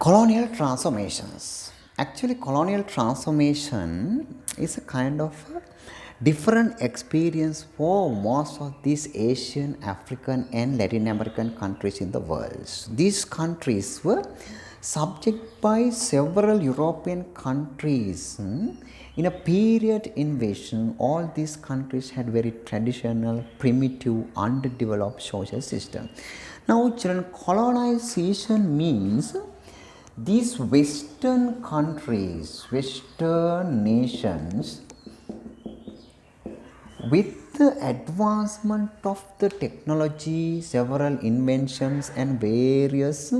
Colonial transformations. Actually, colonial transformation is a kind of a different experience for most of these Asian, African, and Latin American countries in the world. These countries were subject by several European countries in a period in which all these countries had very traditional, primitive, underdeveloped social system. Now, children, colonization means these Western countries, Western nations, with the advancement of the technology, several inventions, and various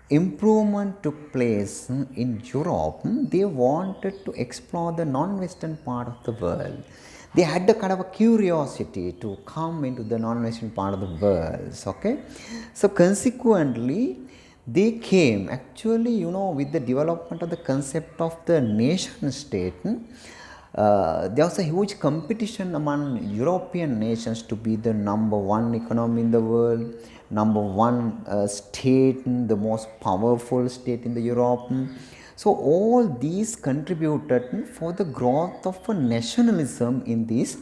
improvement took place in Europe, they wanted to explore the non-Western part of the world. They had a kind of a curiosity to come into the non-Western part of the world. Okay, so consequently, they came actually, with the development of the concept of the nation state. There was a huge competition among European nations to be the number one economy in the world, number one state, the most powerful state in the Europe. So all these contributed for the growth of a nationalism in these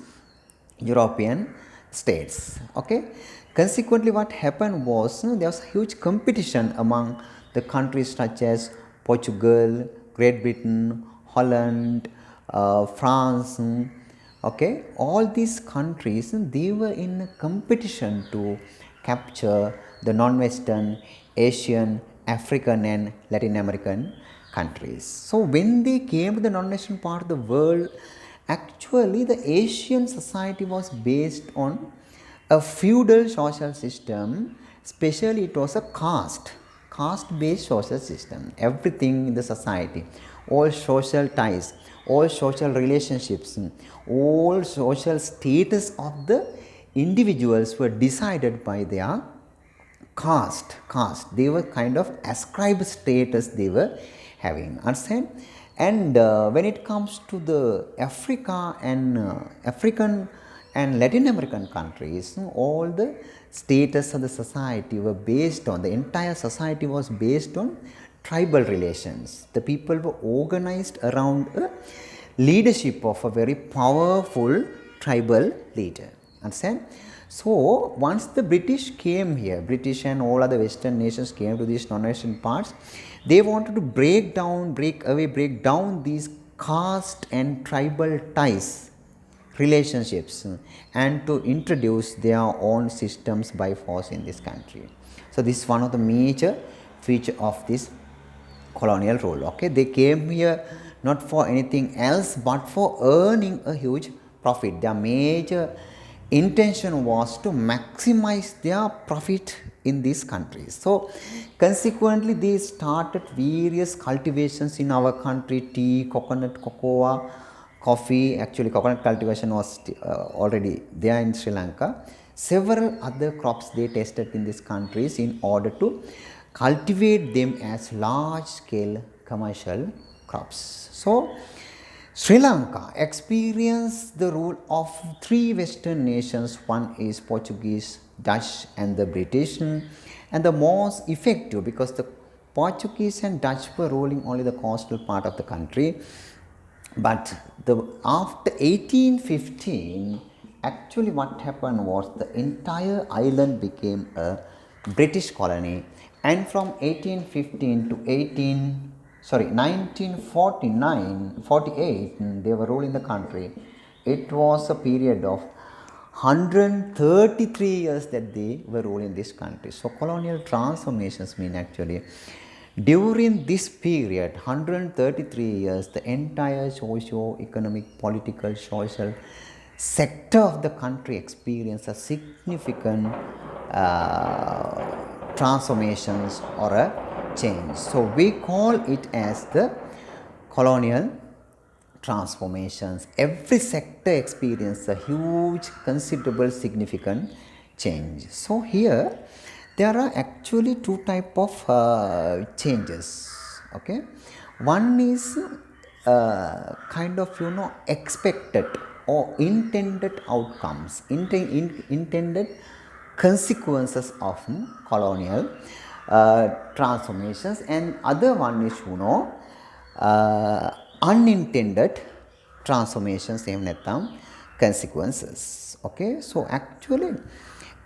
European states. Okay. Consequently, what happened was there was huge competition among the countries such as Portugal, Great Britain, Holland, France. Okay, all these countries they were in a competition to capture the non-Western, Asian, African, and Latin American countries. So when they came to the non-Western part of the world, actually the Asian society was based on a feudal social system, especially it was a caste based social system. Everything in the society, all social ties, all social relationships, all social status of the individuals were decided by their caste. They were kind of ascribed status they were having, understand. And when it comes to the African and Latin American countries, all the status of the society were based on, the entire society was based on tribal relations. The people were organized around a leadership of a very powerful tribal leader, understand. So once the British came here, British and all other Western nations came to these non-Western parts, they wanted to break down these caste and tribal ties, relationships, and to introduce their own systems by force in this country. So this is one of the major feature of this colonial rule. Okay, they came here not for anything else but for earning a huge profit. Their major intention was to maximize their profit in these countries. So consequently they started various cultivations in our country: tea, coconut, cocoa, coffee. Actually coconut cultivation was already there in Sri Lanka. Several other crops they tested in these countries in order to cultivate them as large scale commercial crops. So Sri Lanka experienced the rule of three Western nations. One is Portuguese, Dutch, and the British, and the most effective because the Portuguese and Dutch were ruling only the coastal part of the country. But after 1815, actually what happened was the entire island became a British colony, and from 1815 to 1948 they were ruling the country. It was a period of 133 years that they were ruling this country. So colonial transformations mean actually during this period 133 years the entire socio-economic, political, social sector of the country experienced a significant transformations or a change. So we call it as the colonial transformations. Every sector experienced a huge, considerable, significant change. So here there are actually two type of changes. Okay, one is kind of expected or intended outcomes, intended consequences of colonial transformations, and other one is unintended transformations එහෙම නැත්නම් consequences. Okay, so actually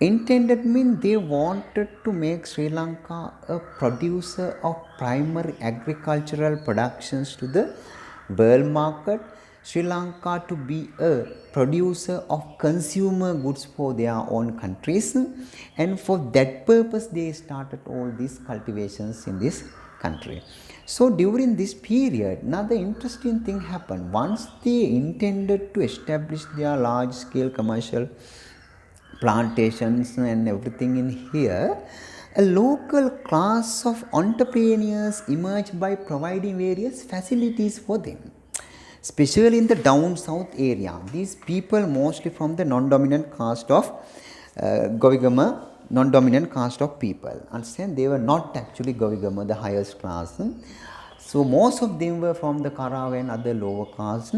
intended mean they wanted to make Sri Lanka a producer of primary agricultural productions to the world market, Sri Lanka to be a producer of consumer goods for their own countries, and for that purpose they started all these cultivations in this country. So during this period, another interesting thing happened. Once they intended to establish their large scale commercial plantations and everything in here, a local class of entrepreneurs emerged by providing various facilities for them, especially in the down south area. These people mostly from the non-dominant caste of Govigama, non-dominant caste of people. Understand, they were not actually Govigama, the highest class. So most of them were from the Karawa and other lower castes,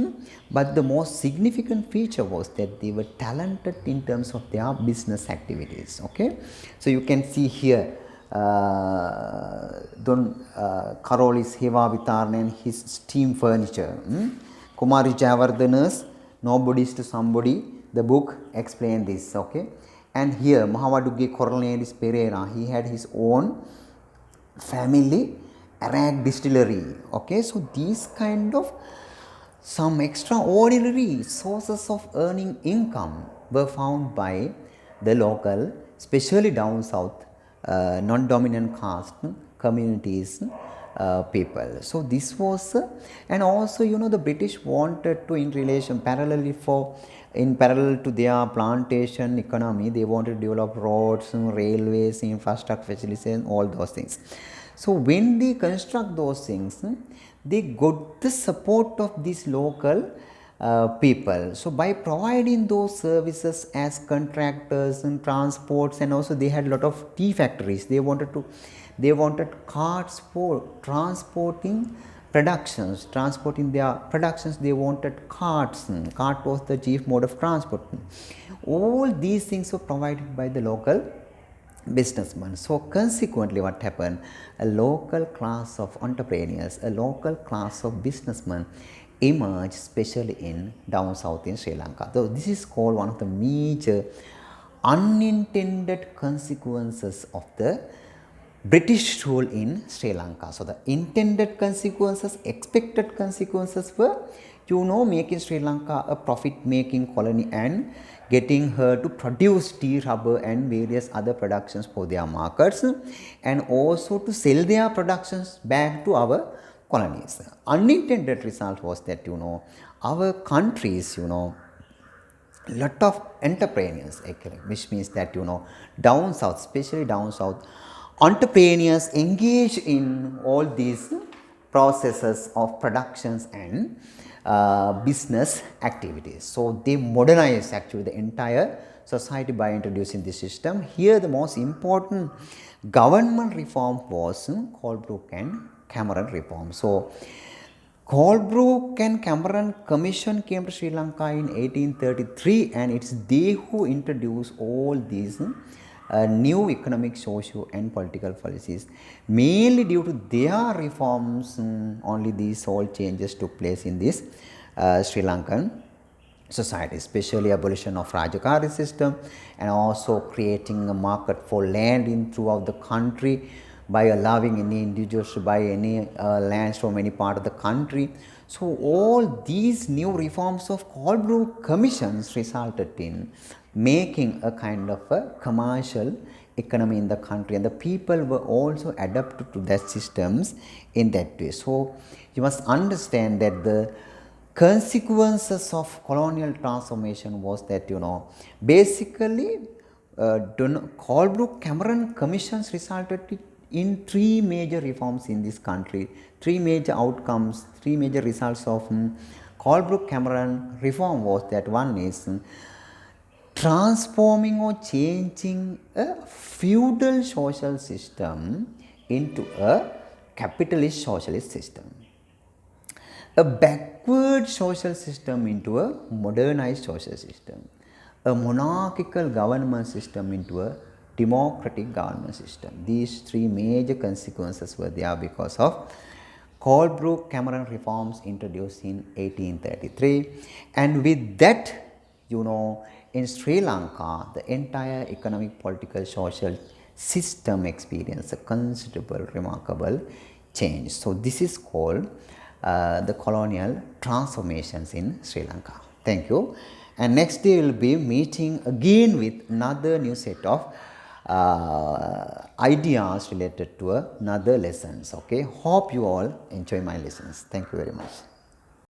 but the most significant feature was that they were talented in terms of their business activities. Okay, so you can see here Don Karolis Heva Vitarna and his steam furniture. Kumari Javardhana's Nobody's to Somebody, the book explained this. Okay, and here Mahavaduge Cornelis Pereira, he had his own family Arak distillery. Okay, so these kind of some extraordinary sources of earning income were found by the local, especially down south, non-dominant caste communities people. So this was and also the British wanted to, in relation parallelly in parallel to their plantation economy, they wanted to develop roads, railways, infrastructure facilities and all those things. So when they construct those things, they got the support of these local people. So by providing those services as contractors and transports, and also they had a lot of tea factories, they wanted carts for transporting their productions. They wanted carts. Cart was the chief mode of transport. All these things were provided by the local businessmen. So consequently what happened, a local class of entrepreneurs, a local class of businessmen emerged, especially in down south in Sri Lanka. So this is called one of the major unintended consequences of the British rule in Sri Lanka. So the intended consequences, expected consequences were making Sri Lanka a profit making colony and getting her to produce tea, rubber and various other productions for their markets, and also to sell their productions back to our colonies. Unintended result was that our countries lot of entrepreneurs, which means that down south, especially down south, entrepreneurs engage in all these processes of productions and business activities. So they modernize actually the entire society by introducing this system. Here the most important government reform was Colebrook and Cameron reform. So Colebrook and Cameron Commission came to Sri Lanka in 1833, and it's they who introduced all these new economic, socio and political policies. Mainly due to their reforms, only these all changes took place in this Sri Lankan society, especially abolition of Rajakari system and also creating a market for land in throughout the country by allowing any individuals to buy any lands from any part of the country. So all these new reforms of Colebrook commissions resulted in making a kind of a commercial economy in the country, and the people were also adapted to that systems in that way. So you must understand that the consequences of colonial transformation was that basically Colebrook Cameron commissions resulted in three major reforms in this country, three major outcomes, three major results of Colebrook Cameron reform was that one is transforming or changing a feudal social system into a capitalist socialist system, a backward social system into a modernized social system, a monarchical government system into a democratic government system. These three major consequences were there because of Colebrook-Cameron reforms introduced in 1833, and with that, in Sri Lanka, the entire economic, political, social system experienced a considerable, remarkable change. So this is called the colonial transformations in Sri Lanka. Thank you. And next day we will be meeting again with another new set of ideas related to another lessons. Okay, hope you all enjoy my lessons. Thank you very much.